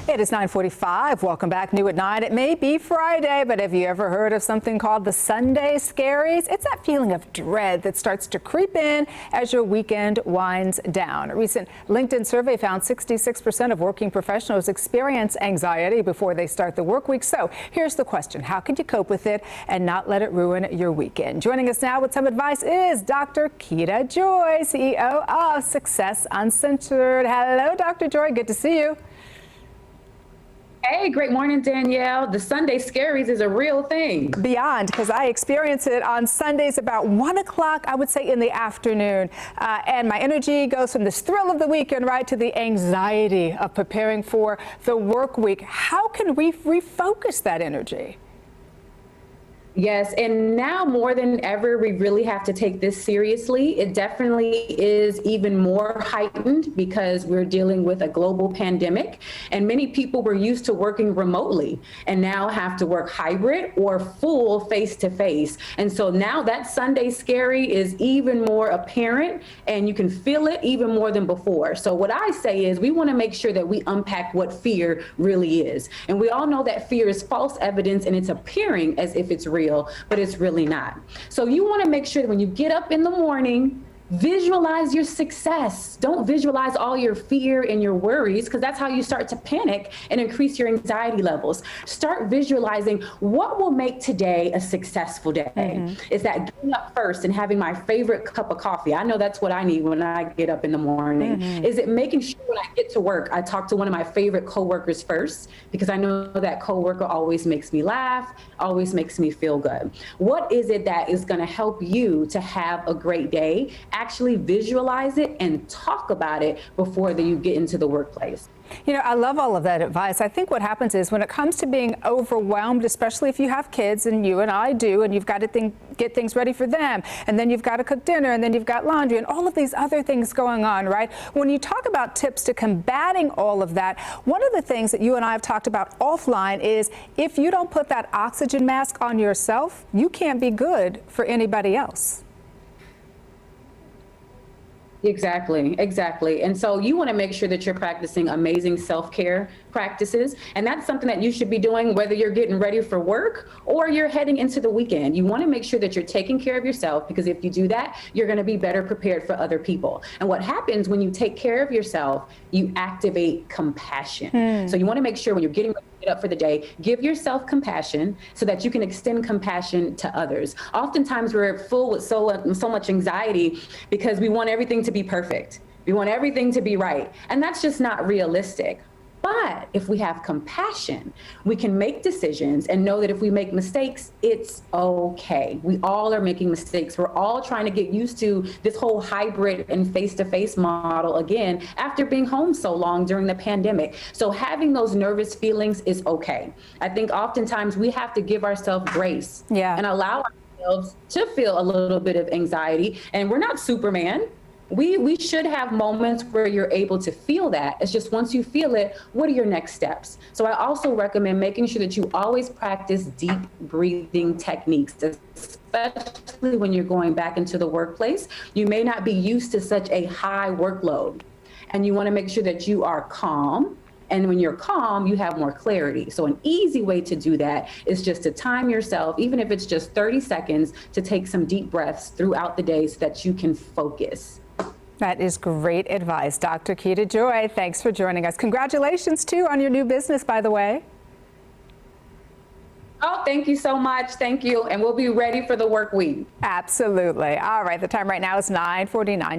It is 9:45. Welcome back. New at 9. It may be Friday, but have you ever heard of something called the Sunday Scaries? It's that feeling of dread that starts to creep in as your weekend winds down. A recent LinkedIn survey found 66% of working professionals experience anxiety before they start the work week. So here's the question. How can you cope with it and not let it ruin your weekend? Joining us now with some advice is Dr. Keita Joy, CEO of Success Uncensored. Hello, Dr. Joy. Good to see you. Hey, great morning, Danielle. The Sunday Scaries is a real thing. Beyond, because I experience it on Sundays about 1 o'clock, I would say, in the afternoon. And my energy goes from this thrill of the weekend right to the anxiety of preparing for the work week. How can we refocus that energy? Yes, and now more than ever, we really have to take this seriously. It definitely is even more heightened because we're dealing with a global pandemic, and many people were used to working remotely and now have to work hybrid or full face-to-face. And so now that Sunday scary is even more apparent, and you can feel it even more than before. So what I say is we want to make sure that we unpack what fear really is. And we all know that fear is false evidence, and it's appearing as if it's real, but it's really not. So you want to make sure that when you get up in the morning, visualize your success. Don't visualize all your fear and your worries, because that's how you start to panic and increase your anxiety levels. Start visualizing what will make today a successful day. Is that getting up first and having my favorite cup of coffee? I know that's what I need when I get up in the morning. Is it making sure when I get to work, I talk to one of my favorite coworkers first, because I know that coworker always makes me laugh, always makes me feel good. What is it that is going to help you to have a great day? Actually visualize it and talk about it before you get into the workplace. You know, I love all of that advice. I think what happens is when it comes to being overwhelmed, especially if you have kids, and you and I do, and you've got to get things ready for them, and then you've got to cook dinner, and then you've got laundry, and all of these other things going on, right? When you talk about tips to combating all of that, one of the things that you and I have talked about offline is if you don't put that oxygen mask on yourself, you can't be good for anybody else. Exactly. And so you want to make sure that you're practicing amazing self-care practices. And that's something that you should be doing whether you're getting ready for work or you're heading into the weekend. You want to make sure that you're taking care of yourself, because if you do that, you're going to be better prepared for other people. And what happens when you take care of yourself, you activate compassion. So you want to make sure when you're getting ready to get up for the day, give yourself compassion so that you can extend compassion to others. Oftentimes we're full with so much anxiety because we want everything to be perfect. We want everything to be right. And that's just not realistic. But if we have compassion, we can make decisions and know that if we make mistakes, it's okay. We all are making mistakes. We're all trying to get used to this whole hybrid and face-to-face model again after being home so long during the pandemic. So having those nervous feelings is okay. I think oftentimes we have to give ourselves grace and allow ourselves to feel a little bit of anxiety. And we're not Superman. We should have moments where you're able to feel that. It's just once you feel it, what are your next steps? So I also recommend making sure that you always practice deep breathing techniques, especially when you're going back into the workplace. You may not be used to such a high workload, and you want to make sure that you are calm. And when you're calm, you have more clarity. So an easy way to do that is just to time yourself, even if it's just 30 seconds, to take some deep breaths throughout the day so that you can focus. That is great advice. Dr. Keita Joy, thanks for joining us. Congratulations, too, on your new business, by the way. Oh, thank you so much. Thank you. And we'll be ready for the work week. Absolutely. All right. The time right now is 9:49.